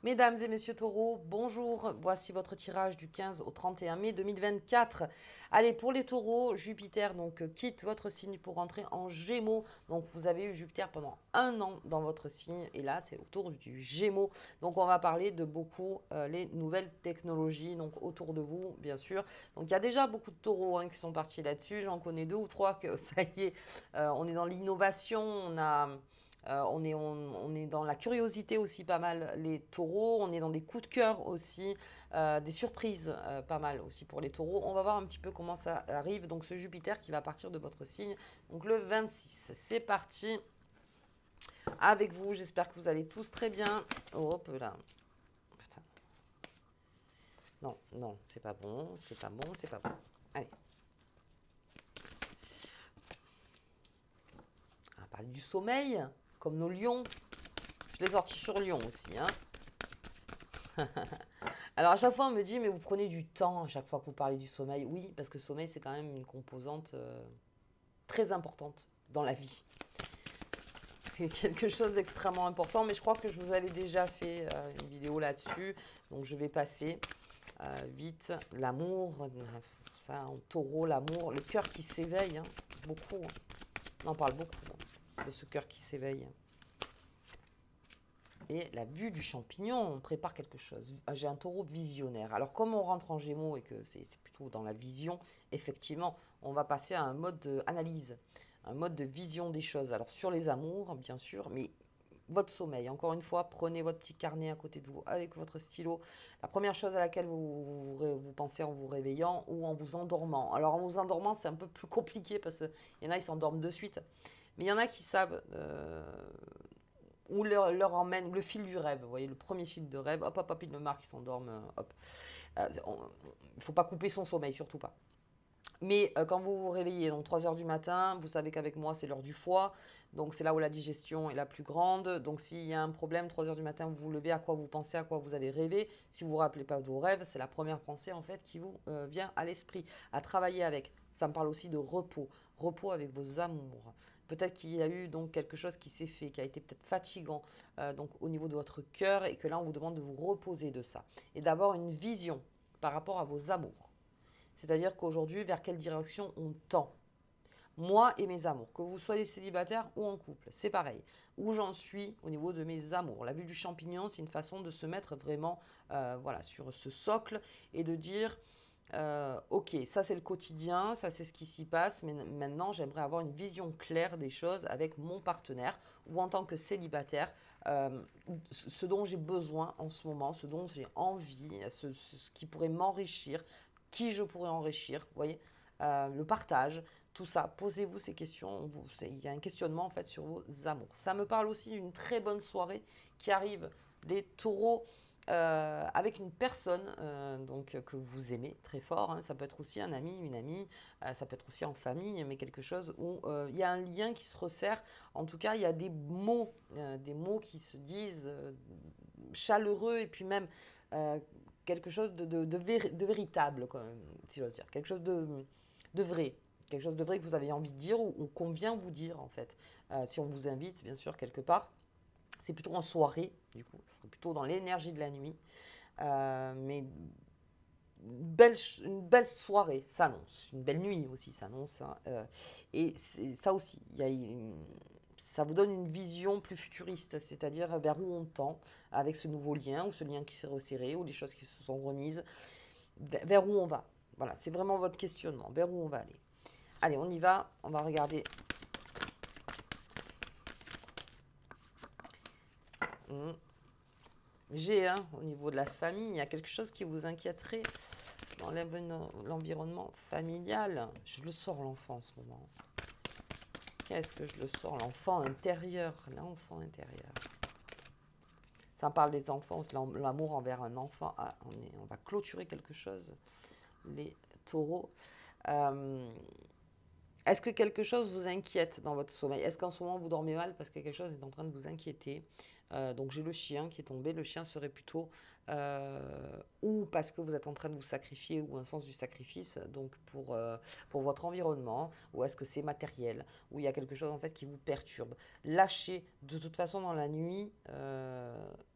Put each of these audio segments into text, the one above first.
Mesdames et messieurs taureaux, bonjour. Voici votre tirage du 15 au 31 mai 2024. Allez, pour les taureaux, Jupiter quitte votre signe pour rentrer en Gémeaux. Donc vous avez eu Jupiter pendant un an dans votre signe et là c'est au tour du Gémeaux. Donc on va parler de beaucoup les nouvelles technologies donc autour de vous bien sûr. Donc il y a déjà beaucoup de taureaux qui sont partis là-dessus. J'en connais deux ou trois que ça y est, on est dans l'innovation, on est dans la curiosité aussi pas mal les taureaux, on est dans des coups de cœur aussi, des surprises pas mal aussi pour les taureaux. On va voir un petit peu comment ça arrive. Donc ce Jupiter qui va partir de votre signe, donc le 26. C'est parti avec vous, j'espère que vous allez tous très bien. Hop là. Putain. Non, non, c'est pas bon, c'est pas bon, c'est pas bon. Allez. On va parler du sommeil, comme nos lions. Je l'ai sorti sur Lyon aussi, hein. Alors à chaque fois on me dit mais vous prenez du temps à chaque fois que vous parlez du sommeil. Oui, parce que le sommeil c'est quand même une composante très importante dans la vie. C'est quelque chose d'extrêmement important, mais je crois que je vous avais déjà fait une vidéo là-dessus. Donc je vais passer vite. L'amour, ça en taureau, l'amour, le cœur qui s'éveille, hein, beaucoup. Hein. On en parle beaucoup de ce cœur qui s'éveille. Et la vue du champignon, on prépare quelque chose. J'ai un taureau visionnaire. Alors comme on rentre en gémeaux et que c'est plutôt dans la vision, effectivement, on va passer à un mode d'analyse, un mode de vision des choses. Alors sur les amours, bien sûr, mais votre sommeil. Encore une fois, prenez votre petit carnet à côté de vous avec votre stylo. La première chose à laquelle vous pensez en vous réveillant ou en vous endormant. Alors en vous endormant, c'est un peu plus compliqué parce qu'il y en a, ils s'endorment de suite. Mais il y en a qui savent ou leur emmène le fil du rêve. Vous voyez, le premier fil de rêve, hop, hop, hop, il me marque, ils s'endorment, hop. Il ne faut pas couper son sommeil, surtout pas. Mais quand vous vous réveillez, donc 3 heures du matin, vous savez qu'avec moi, c'est l'heure du foie. Donc c'est là où la digestion est la plus grande. Donc s'il y a un problème, 3 heures du matin, vous vous levez, à quoi vous pensez, à quoi vous avez rêvé. Si vous ne vous rappelez pas de vos rêves, c'est la première pensée en fait qui vous vient à l'esprit, à travailler avec. Ça me parle aussi de repos, repos avec vos amours. Peut-être qu'il y a eu donc quelque chose qui s'est fait, qui a été peut-être fatigant donc au niveau de votre cœur et que là on vous demande de vous reposer de ça et d'avoir une vision par rapport à vos amours. C'est-à-dire qu'aujourd'hui, vers quelle direction on tend. Moi et mes amours, que vous soyez célibataire ou en couple, c'est pareil. Où j'en suis au niveau de mes amours. La vue du champignon, c'est une façon de se mettre vraiment voilà, sur ce socle et de dire ok, ça c'est le quotidien, ça c'est ce qui s'y passe, mais maintenant j'aimerais avoir une vision claire des choses avec mon partenaire ou en tant que célibataire, ce dont j'ai besoin en ce moment, ce dont j'ai envie, ce qui pourrait m'enrichir, qui je pourrais enrichir, vous voyez, le partage, tout ça. Posez-vous ces questions. Il y a un questionnement en fait sur vos amours. Ça me parle aussi d'une très bonne soirée qui arrive. Les taureaux avec une personne donc, que vous aimez très fort. Hein. Ça peut être aussi un ami, une amie, ça peut être aussi en famille, mais quelque chose où il y a un lien qui se resserre. En tout cas, il y a des mots qui se disent chaleureux et puis même euh, quelque chose de véritable, quand même, si j'ose dire. Quelque chose de vrai. Quelque chose de vrai que vous avez envie de dire ou qu'on vient vous dire, en fait. Si on vous invite, bien sûr, quelque part. C'est plutôt en soirée, du coup. Ce serait plutôt dans l'énergie de la nuit. Mais une belle soirée s'annonce. Une belle nuit aussi s'annonce. Hein. Et ça aussi, ça vous donne une vision plus futuriste, c'est-à-dire vers où on tend avec ce nouveau lien, ou ce lien qui s'est resserré, ou les choses qui se sont remises, vers où on va. Voilà, c'est vraiment votre questionnement, vers où on va aller. Allez, on y va, on va regarder. Hmm. G, hein, au niveau de la famille, il y a quelque chose qui vous inquiéterait dans l'environnement familial. Je le sors l'enfant en ce moment. Qu'est-ce que je le sors? L'enfant intérieur. L'enfant intérieur. Ça parle des enfants, l'amour envers un enfant. Ah, on va clôturer quelque chose. Les taureaux. Euh, Est-ce que quelque chose vous inquiète dans votre sommeil? Est-ce qu'en ce moment vous dormez mal parce que quelque chose est en train de vous inquiéter? Donc j'ai le chien qui est tombé. Le chien serait plutôt ou parce que vous êtes en train de vous sacrifier ou un sens du sacrifice, donc pour votre environnement, ou est-ce que c'est matériel, ou il y a quelque chose en fait qui vous perturbe. Lâchez, de toute façon dans la nuit,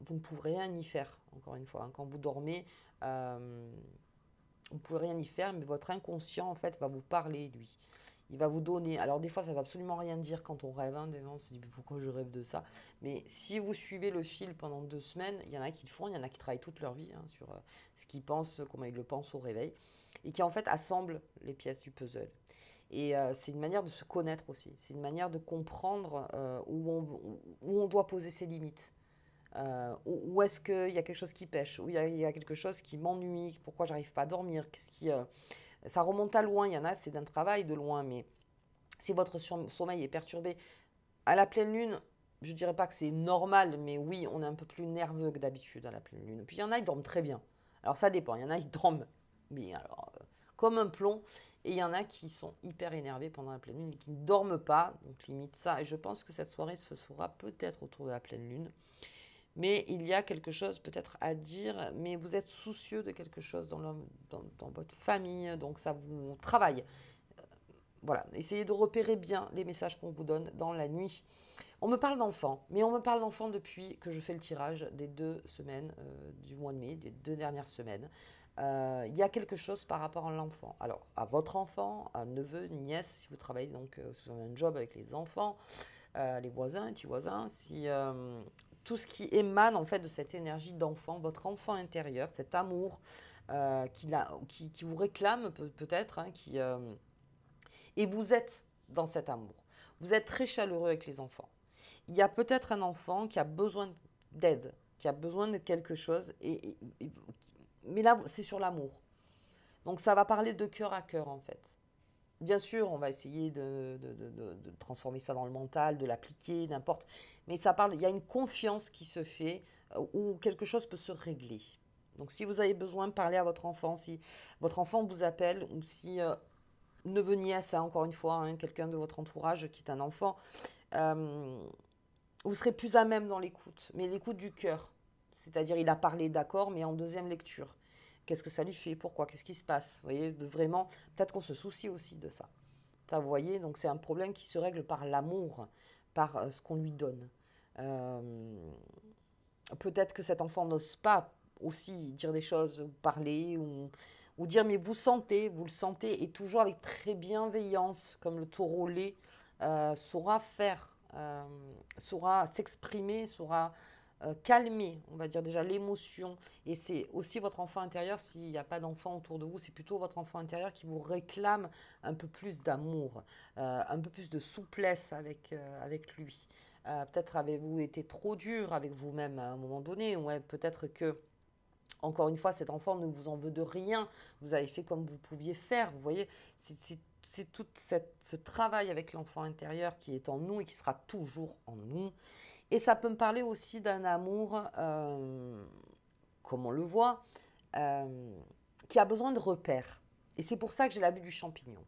vous ne pouvez rien y faire, encore une fois. Hein. Quand vous dormez, euh, vous ne pouvez rien y faire, mais votre inconscient en fait va vous parler, lui. Il va vous donner. Alors des fois, ça ne va absolument rien dire quand on rêve. Hein. Des fois, on se dit mais pourquoi je rêve de ça. Mais si vous suivez le fil pendant 2 semaines, il y en a qui le font, il y en a qui travaillent toute leur vie hein, sur ce qu'ils pensent, comment ils le pensent au réveil, et qui en fait assemblent les pièces du puzzle. Et c'est une manière de se connaître aussi. C'est une manière de comprendre où on doit poser ses limites. Où est-ce qu'il y a quelque chose qui pêche, où il y a quelque chose qui m'ennuie, pourquoi j'arrive pas à dormir, qu'est-ce qui, ça remonte à loin, il y en a, c'est d'un travail de loin, mais si votre sommeil est perturbé à la pleine lune, je ne dirais pas que c'est normal, mais oui, on est un peu plus nerveux que d'habitude à la pleine lune. Puis il y en a, ils dorment très bien. Alors ça dépend, il y en a, ils dorment, mais alors, comme un plomb, et il y en a qui sont hyper énervés pendant la pleine lune et qui ne dorment pas, donc limite ça. Et je pense que cette soirée se fera peut-être autour de la pleine lune. Mais il y a quelque chose peut-être à dire, mais vous êtes soucieux de quelque chose dans votre famille, donc ça vous travaille. Voilà, essayez de repérer bien les messages qu'on vous donne dans la nuit. On me parle d'enfants, mais on me parle d'enfants depuis que je fais le tirage des 2 semaines du mois de mai, des 2 dernières semaines. Il y a quelque chose par rapport à l'enfant. Alors, à votre enfant, à neveu, nièce, si vous travaillez donc, si vous avez un job avec les enfants, les voisins, les petits voisins, si tout ce qui émane en fait de cette énergie d'enfant, votre enfant intérieur, cet amour qui vous réclame peut-être, hein, et vous êtes dans cet amour. Vous êtes très chaleureux avec les enfants. Il y a peut-être un enfant qui a besoin d'aide, qui a besoin de quelque chose, mais là, c'est sur l'amour. Donc ça va parler de cœur à cœur, en fait. Bien sûr, on va essayer de transformer ça dans le mental, de l'appliquer, n'importe. Mais ça parle, il y a une confiance qui se fait où quelque chose peut se régler. Donc si vous avez besoin de parler à votre enfant, si votre enfant vous appelle, ou si neveu nièce, hein, encore une fois, hein, quelqu'un de votre entourage qui est un enfant, euh, vous serez plus à même dans l'écoute, mais l'écoute du cœur. C'est-à-dire, il a parlé d'accord, mais en deuxième lecture. Qu'est-ce que ça lui fait? Pourquoi? Qu'est-ce qui se passe? Vous voyez, vraiment, peut-être qu'on se soucie aussi de ça. Ça, vous voyez, donc c'est un problème qui se règle par l'amour, par ce qu'on lui donne. Euh, Peut-être que cet enfant n'ose pas aussi dire des choses, ou parler, ou dire mais vous le sentez, et toujours avec très bienveillance, comme le taureau lait, saura faire, saura s'exprimer, saura calmer, on va dire déjà l'émotion. Et c'est aussi votre enfant intérieur, s'il n'y a pas d'enfant autour de vous, c'est plutôt votre enfant intérieur qui vous réclame un peu plus d'amour, un peu plus de souplesse avec lui. Peut-être avez-vous été trop dur avec vous-même à un moment donné. Ouais, peut-être que, encore une fois, cet enfant ne vous en veut de rien. Vous avez fait comme vous pouviez faire. Vous voyez, c'est tout ce travail avec l'enfant intérieur qui est en nous et qui sera toujours en nous. Et ça peut me parler aussi d'un amour, comme on le voit, euh, qui a besoin de repères. Et c'est pour ça que j'ai la vue du champignon.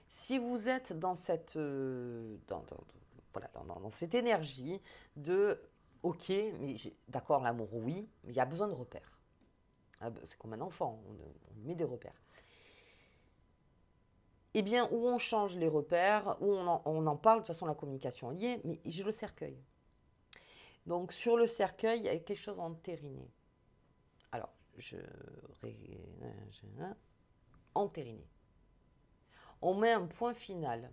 Si vous êtes dans voilà, dans cette énergie de ok, mais d'accord, l'amour, oui, mais il y a besoin de repères. Ah ben, c'est comme un enfant, on met des repères. Eh bien, où on change les repères, où on en parle, de toute façon, la communication est liée, mais j'ai le cercueil. Donc, sur le cercueil, il y a quelque chose entériné. Alors, entériné. On met un point final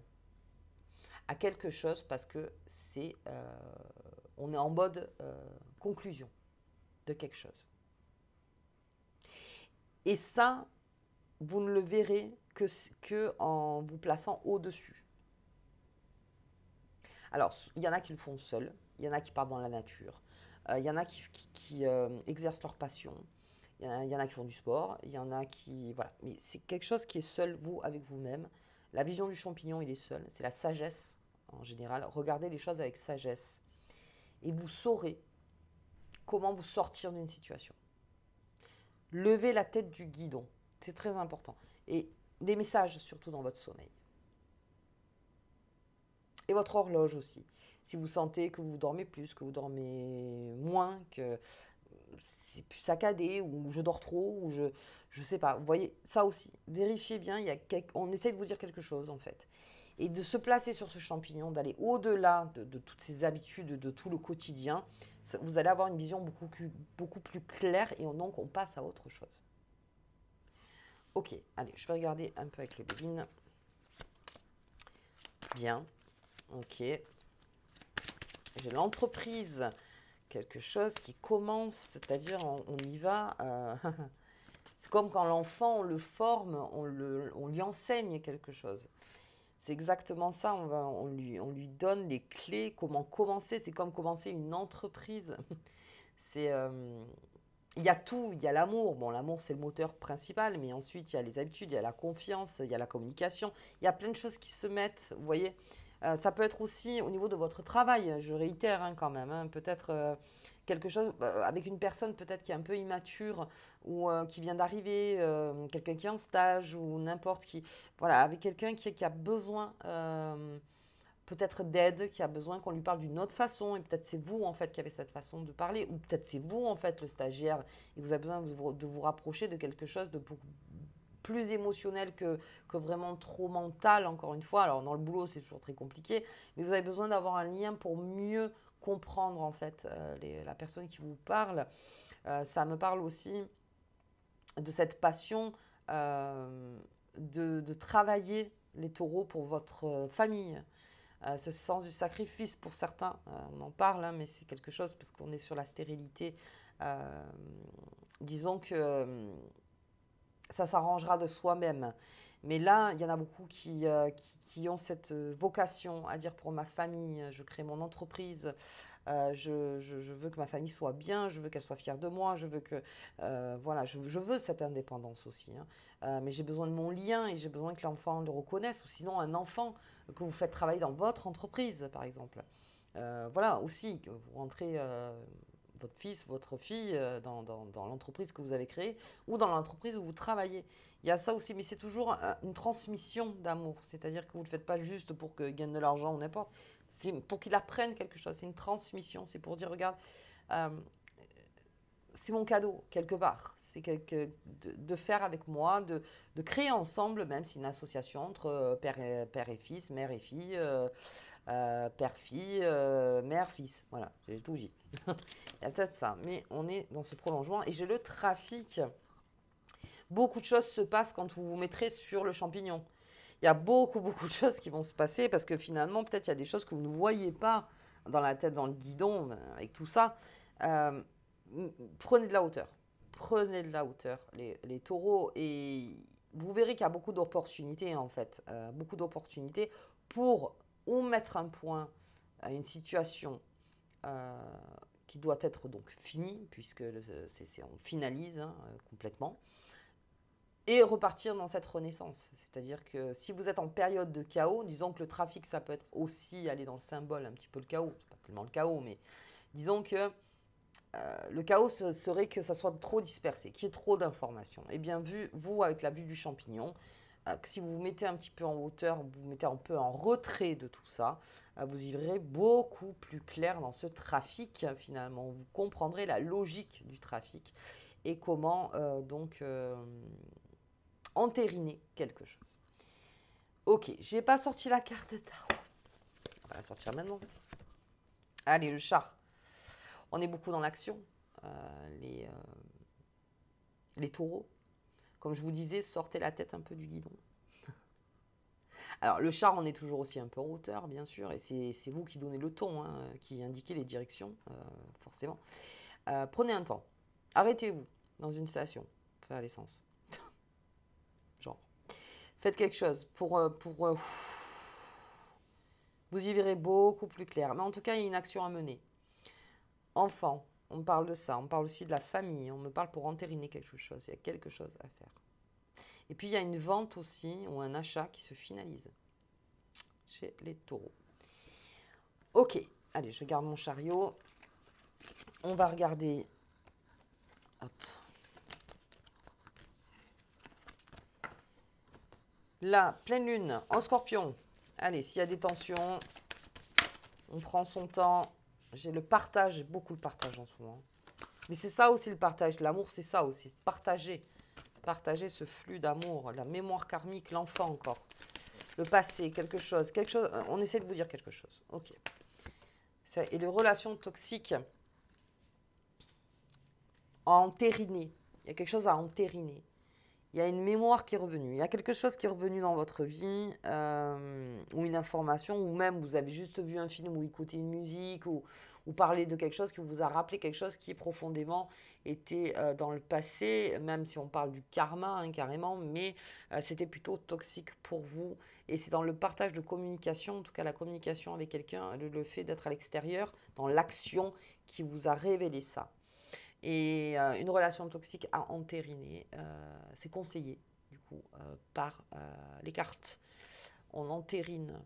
à quelque chose parce que on est en mode conclusion de quelque chose. Et ça, vous ne le verrez que en vous plaçant au-dessus. Alors, il y en a qui le font seuls, il y en a qui partent dans la nature, il y en a qui exercent leur passion, il y en a qui font du sport, il y en a qui... Voilà, mais c'est quelque chose qui est seul, vous, avec vous-même. La vision du champignon, il est seul, c'est la sagesse en général. Regardez les choses avec sagesse et vous saurez comment vous sortir d'une situation. Levez la tête du guidon, c'est très important. Et des messages, surtout dans votre sommeil. Et votre horloge aussi. Si vous sentez que vous dormez plus, que vous dormez moins, que c'est plus saccadé, ou je dors trop, ou je sais pas. Vous voyez, ça aussi, vérifiez bien, on essaie de vous dire quelque chose en fait. Et de se placer sur ce champignon, d'aller au-delà de toutes ces habitudes, de tout le quotidien, vous allez avoir une vision beaucoup plus claire et donc on passe à autre chose. Ok, allez, je vais regarder un peu avec le Béline. Bien, ok. J'ai l'entreprise, quelque chose qui commence, c'est-à-dire on y va. C'est comme quand l'enfant, on le forme, on lui enseigne quelque chose. C'est exactement ça, on lui donne les clés, comment commencer. C'est comme commencer une entreprise. C'est, il y a tout, il y a l'amour. Bon, l'amour, c'est le moteur principal, mais ensuite, il y a les habitudes, il y a la confiance, il y a la communication. Il y a plein de choses qui se mettent, vous voyez. Ça peut être aussi au niveau de votre travail, je réitère hein, quand même. Hein, peut-être quelque chose avec une personne peut-être qui est un peu immature ou qui vient d'arriver, quelqu'un qui est en stage ou n'importe qui. Voilà, avec quelqu'un qui a besoin peut-être d'aide, qui a besoin qu'on lui parle d'une autre façon, et peut-être c'est vous en fait qui avez cette façon de parler, ou peut-être c'est vous en fait le stagiaire, et vous avez besoin de vous rapprocher de quelque chose de beaucoup plus émotionnel que vraiment trop mental, encore une fois. Alors dans le boulot c'est toujours très compliqué, mais vous avez besoin d'avoir un lien pour mieux comprendre en fait la personne qui vous parle. Ça me parle aussi de cette passion de travailler les taureaux pour votre famille. Ce sens du sacrifice pour certains, on en parle, hein, mais c'est quelque chose parce qu'on est sur la stérilité. Euh, disons que ça s'arrangera de soi-même. Mais là, il y en a beaucoup qui ont cette vocation à dire pour ma famille, je crée mon entreprise, je veux que ma famille soit bien, je veux qu'elle soit fière de moi, je veux que, voilà, je veux cette indépendance aussi. Hein. Mais j'ai besoin de mon lien et j'ai besoin que l'enfant le reconnaisse, ou sinon un enfant que vous faites travailler dans votre entreprise, par exemple. Voilà, aussi, que vous rentrez votre fils, votre fille dans l'entreprise que vous avez créée ou dans l'entreprise où vous travaillez. Il y a ça aussi, mais c'est toujours une transmission d'amour. C'est-à-dire que vous ne le faites pas juste pour qu'il gagne de l'argent ou n'importe. C'est pour qu'il apprenne quelque chose. C'est une transmission. C'est pour dire, regarde, euh, c'est mon cadeau, quelque part. C'est de faire avec moi, de créer ensemble, même si c'est une association entre père et fils, mère et fille, père-fille, mère-fils. Voilà, j'ai tout dit. Il y a peut-être ça, mais on est dans ce prolongement. Et j'ai le trafic. Beaucoup de choses se passent quand vous vous mettrez sur le champignon. Il y a beaucoup de choses qui vont se passer parce que finalement, peut-être il y a des choses que vous ne voyez pas dans la tête, dans le guidon, avec tout ça. Euh, Prenez de la hauteur. Prenez de la hauteur, les taureaux, et vous verrez qu'il y a beaucoup d'opportunités en fait. Beaucoup d'opportunités pour ou mettre un point à une situation euh, qui doit être donc finie, puisque on finalise hein, complètement, et repartir dans cette renaissance. C'est-à-dire que si vous êtes en période de chaos, disons que le trafic, ça peut être aussi aller dans le symbole, un petit peu le chaos, c'est pas tellement le chaos, mais disons que le chaos serait que ça soit trop dispersé, qu'il y ait trop d'informations. Et bien vu, vous, avec la vue du champignon, que si vous vous mettez un petit peu en hauteur, vous vous mettez un peu en retrait de tout ça, vous y verrez beaucoup plus clair dans ce trafic finalement. Vous comprendrez la logique du trafic et comment donc entériner quelque chose. Ok, j'ai pas sorti la carte de tarot. On va la sortir maintenant. Allez, le char. On est beaucoup dans l'action. Les, les taureaux. Comme je vous disais, sortez la tête un peu du guidon. Alors, le char, on est toujours aussi un peu en hauteur, bien sûr, et c'est vous qui donnez le ton, hein, qui indiquez les directions, forcément. Prenez un temps. Arrêtez-vous dans une station, faire l'essence. Genre. Faites quelque chose pour vous y verrez beaucoup plus clair. Mais en tout cas, il y a une action à mener. Enfant, on me parle de ça. On me parle aussi de la famille. On me parle pour entériner quelque chose. Il y a quelque chose à faire. Et puis, il y a une vente aussi ou un achat qui se finalise chez les taureaux. Ok, allez, je garde mon chariot. On va regarder. Hop. La pleine lune en scorpion. Allez, s'il y a des tensions, On prend son temps. J'ai le partage, j'ai beaucoup de partage en ce moment. Mais c'est ça aussi le partage. L'amour, c'est ça aussi. Partager. Partager ce flux d'amour, la mémoire karmique, l'enfant encore. Le passé, quelque chose. On essaie de vous dire quelque chose. Ok. Et les relations toxiques à entériner. Il y a quelque chose à entériner. Il y a une mémoire qui est revenue. Il y a quelque chose qui est revenu dans votre vie, ou une information, ou même vous avez juste vu un film ou écouté une musique, ou parlé de quelque chose qui vous a rappelé quelque chose qui profondément était dans le passé, même si on parle du karma hein, carrément, mais c'était plutôt toxique pour vous. Et c'est dans le partage de communication, en tout cas la communication avec quelqu'un, le fait d'être à l'extérieur, dans l'action qui vous a révélé ça. Et une relation toxique à entériner, c'est conseillé du coup par les cartes. On entérine,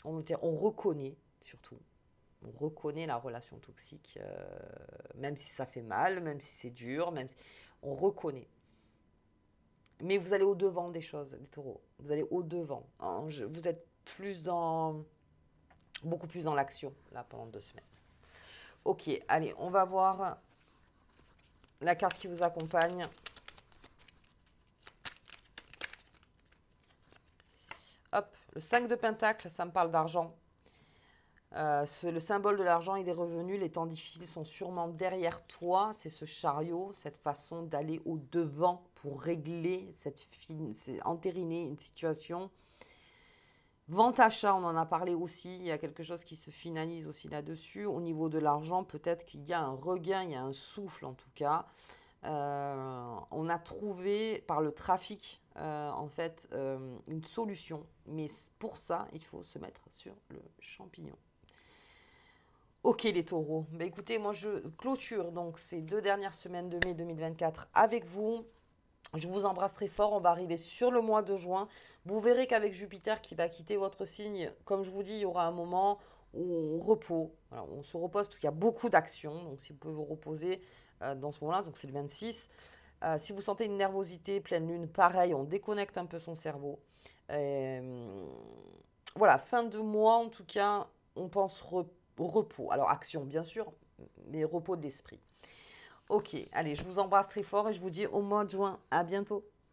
on reconnaît surtout, on reconnaît la relation toxique, même si ça fait mal, même si c'est dur, même si on reconnaît. Mais vous allez au-devant des choses, les taureaux. Vous allez au-devant. Hein, vous êtes beaucoup plus dans l'action là pendant 2 semaines. Ok, allez, on va voir la carte qui vous accompagne. Hop, le 5 de Pentacle, ça me parle d'argent. Le symbole de l'argent et des revenus, les temps difficiles sont sûrement derrière toi. C'est ce chariot, cette façon d'aller au-devant pour régler, entériner une situation. Vente-achat, on en a parlé aussi. Il y a quelque chose qui se finalise aussi là-dessus. Au niveau de l'argent, peut-être qu'il y a un regain, il y a un souffle en tout cas. On a trouvé par le trafic en fait une solution, mais pour ça il faut se mettre sur le champignon. Ok les taureaux, bah, écoutez, moi je clôture donc ces 2 dernières semaines de mai 2024 avec vous. Je vous embrasse très fort, on va arriver sur le mois de juin. Vous verrez qu'avec Jupiter qui va quitter votre signe, comme je vous dis, il y aura un moment où on repose. Voilà, on se repose parce qu'il y a beaucoup d'actions. Donc si vous pouvez vous reposer dans ce moment-là, donc c'est le 26. Si vous sentez une nervosité, pleine lune, pareil, on déconnecte un peu son cerveau. Voilà, fin de mois en tout cas, on pense repos. Alors action bien sûr, mais repos de l'esprit. Ok, allez, je vous embrasse très fort et je vous dis au mois de juin. À bientôt.